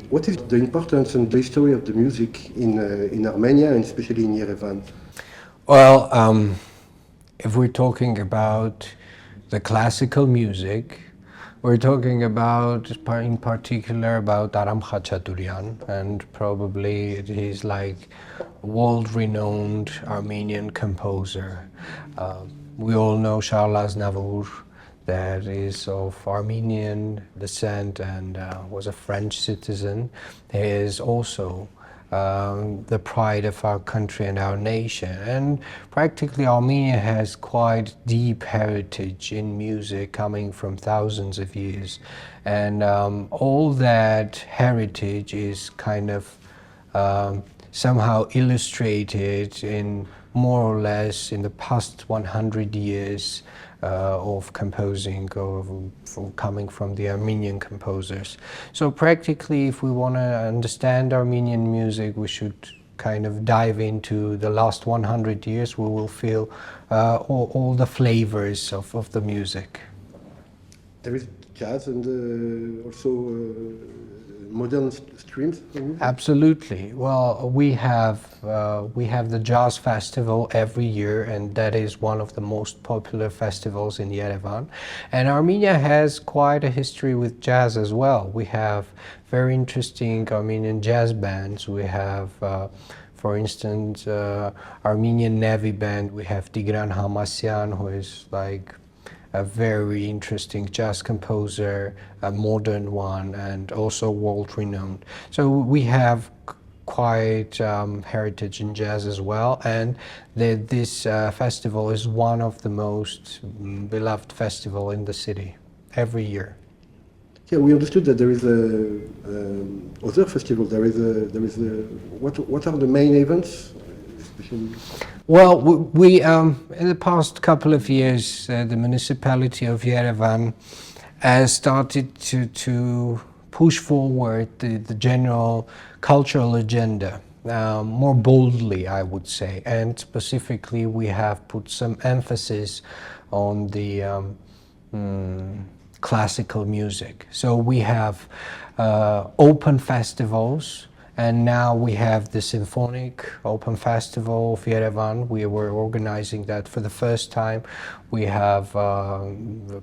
What is the importance and the history of the music in Armenia and especially in Yerevan? Well, if we're talking about the classical music, we're talking about, in particular, about Aram Khachaturian, and probably he's like world-renowned Armenian composer. We all know Charles Aznavour, that is of Armenian descent and was a French citizen. He is also the pride of our country and our nation. And practically Armenia has quite deep heritage in music coming from thousands of years. And all that heritage is kind of somehow illustrated in more or less in the past 100 years of composing coming from the Armenian composers. So practically, if we want to understand Armenian music, we should kind of dive into the last 100 years. We will feel all the flavors of the music. There is jazz and also modern streams? Absolutely. Well, we have the Jazz Festival every year, and that is one of the most popular festivals in Yerevan. And Armenia has quite a history with jazz as well. We have very interesting Armenian jazz bands. We have, for instance, Armenian Navy Band. We have Tigran Avinyan, who is like a very interesting jazz composer, a modern one, and also world-renowned. So we have quite heritage in jazz as well, and this festival is one of the most beloved festival in the city every year. Yeah, we understood that there is other festival. There is what are the main events, especially? Well, we in the past couple of years, the municipality of Yerevan has started to push forward the general cultural agenda more boldly, I would say. And specifically, we have put some emphasis on the classical music. So we have open festivals. And now we have the Symphonic Open Festival of Yerevan. We were organizing that for the first time. We have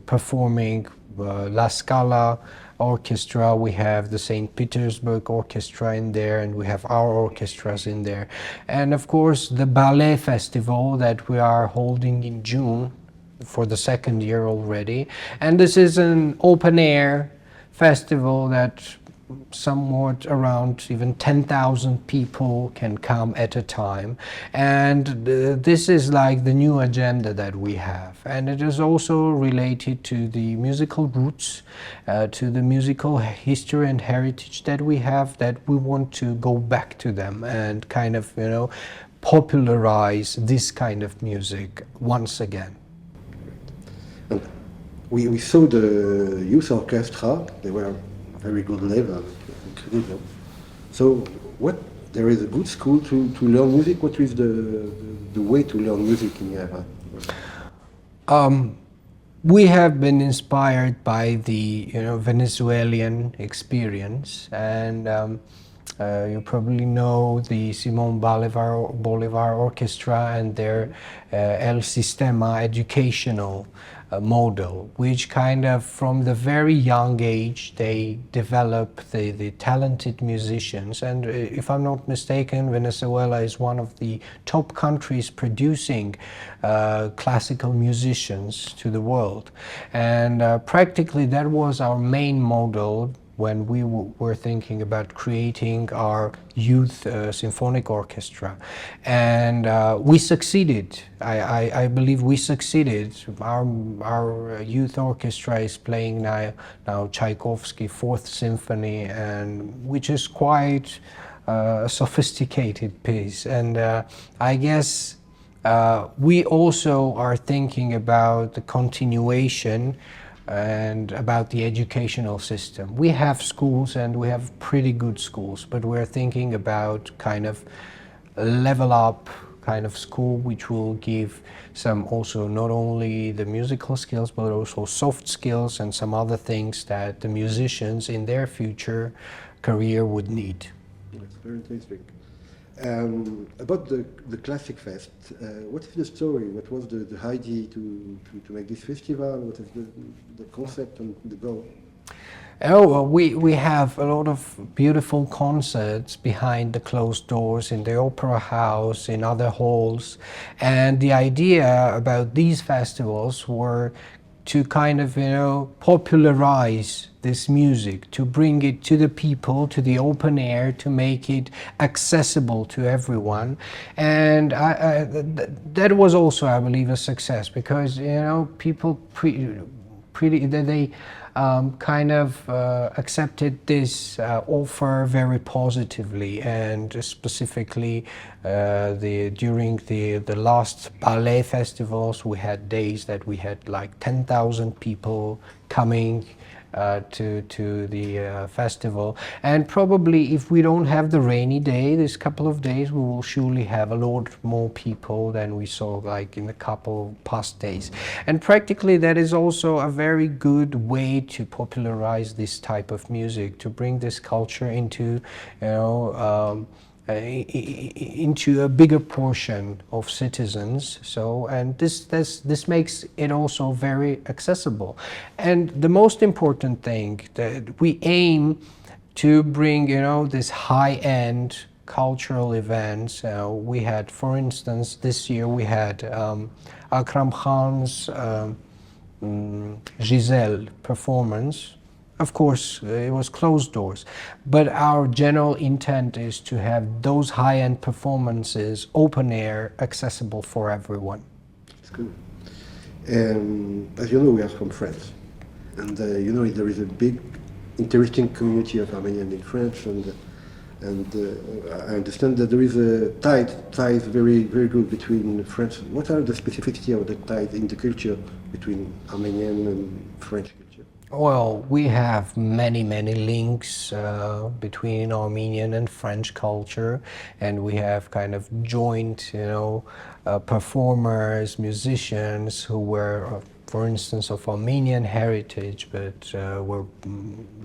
performing La Scala Orchestra. We have the St. Petersburg Orchestra in there, and we have our orchestras in there. And of course, the Ballet Festival that we are holding in June for the second year already. And this is an open air festival that somewhat around even 10,000 people can come at a time, and this is like the new agenda that we have, and it is also related to the musical roots, to the musical history and heritage that we have, that we want to go back to them and kind of, you know, popularize this kind of music once again. And we saw the youth orchestra. They were very good level, incredible. So, there is a good school to learn music. What is the way to learn music in Yerevan? We have been inspired by the Venezuelan experience, and you probably know the Simon Bolivar Orchestra and their El Sistema educational model, which kind of from the very young age they develop the talented musicians. And if I'm not mistaken, Venezuela is one of the top countries producing classical musicians to the world. And practically that was our main model when we were thinking about creating our youth symphonic orchestra. And we succeeded. I believe we succeeded. Our youth orchestra is playing now Tchaikovsky Fourth Symphony, and which is quite a sophisticated piece. And I guess we also are thinking about the continuation and about the educational system. We have schools, and we have pretty good schools, but we're thinking about kind of level up kind of school, which will give some also not only the musical skills, but also soft skills and some other things that the musicians in their future career would need. That's very interesting. About the Classic Fest, what is the story? What was the idea to make this festival? What is the concept and the goal? Oh, well, we have a lot of beautiful concerts behind the closed doors in the Opera House, in other halls. And the idea about these festivals were to kind of, popularize this music, to bring it to the people, to the open air, to make it accessible to everyone. And that was also, I believe, a success because, people they kind of accepted this offer very positively, and specifically during the last ballet festivals we had days that we had like 10,000 people coming to the festival. And probably if we don't have the rainy day, this couple of days, we will surely have a lot more people than we saw like in the couple past days. And practically that is also a very good way to popularize this type of music, to bring this culture into, into a bigger portion of citizens. So, and this makes it also very accessible. And the most important thing that we aim to bring, this high-end cultural events. We had, for instance, this year we had Akram Khan's Giselle performance. Of course, it was closed doors, but our general intent is to have those high-end performances open air, accessible for everyone. That's good. As you know, we are from France, and there is a big, interesting community of Armenians in France, and I understand that there is a ties very, very good between France. What are the specificities of the ties in the culture between Armenian and French culture? Well, we have many links between Armenian and French culture, and we have kind of joint, performers, musicians who were, for instance, of Armenian heritage, but were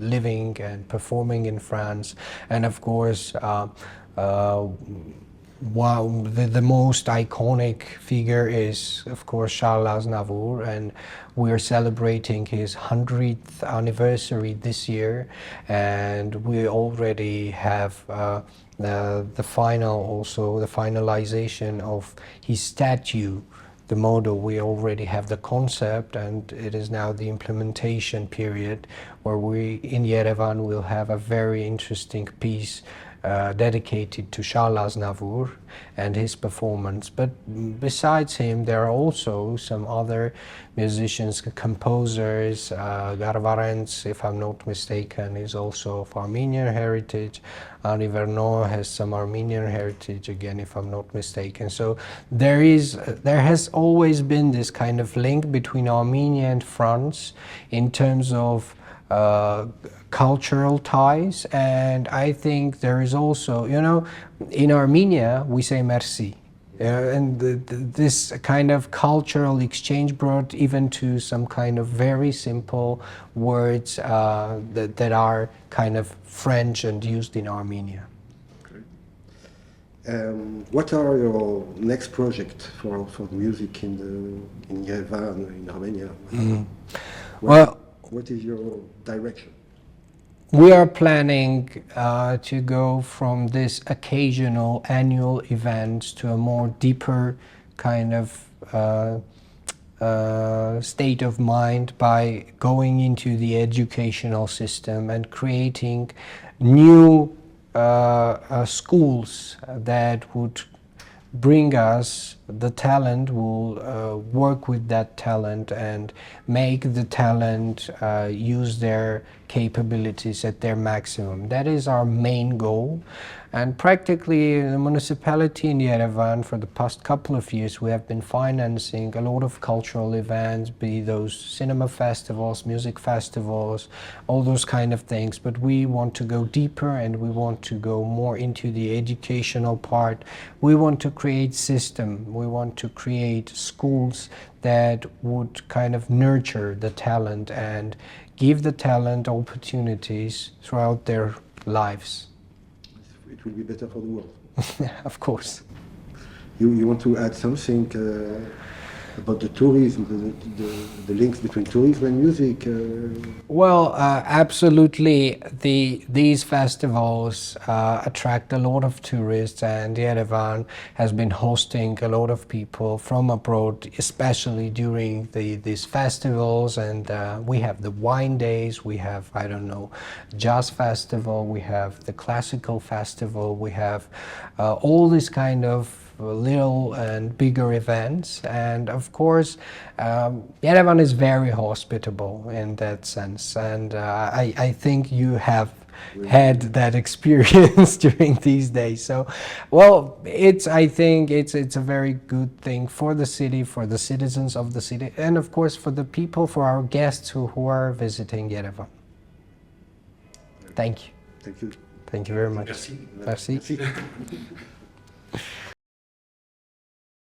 living and performing in France. And of course, the most iconic figure is, of course, Charles Aznavour, and we're celebrating his 100th anniversary this year, and we already have the finalization of his statue. The model, we already have the concept, and it is now the implementation period where we in Yerevan will have a very interesting piece dedicated to Charles Aznavour and his performance. But besides him, there are also some other musicians, composers. Garvarents, if I'm not mistaken, is also of Armenian heritage. Henri Vernot has some Armenian heritage, again, if I'm not mistaken. So there has always been this kind of link between Armenia and France in terms of cultural ties. And I think there is also, in Armenia we say merci, and this kind of cultural exchange brought even to some kind of very simple words that are kind of French and used in Armenia. What are your next projects for music in Yerevan, in Armenia? What is your direction? We are planning to go from this occasional annual events to a more deeper kind of state of mind by going into the educational system and creating new schools that would bring us the talent, will work with that talent and make the talent use their capabilities at their maximum. That is our main goal. And practically the municipality in Yerevan, for the past couple of years, we have been financing a lot of cultural events, be those cinema festivals, music festivals, all those kind of things. But we want to go deeper, and we want to go more into the educational part. We want to create system. We want to create schools that would kind of nurture the talent and give the talent opportunities throughout their lives. It will be better for the world. Of course. You want to add something about the tourism, the links between tourism and music? Well, absolutely. These festivals attract a lot of tourists, and Yerevan has been hosting a lot of people from abroad, especially during these festivals. And we have the wine days, we have, I don't know, jazz festival, we have the classical festival, we have all these kind of little and bigger events, and of course Yerevan is very hospitable in that sense, and I think you have had that experience during these days. So well, I think it's a very good thing for the city, for the citizens of the city, and of course for the people, for our guests who are visiting Yerevan. Thank you. Thank you. Thank you very much. Merci. Merci. Merci.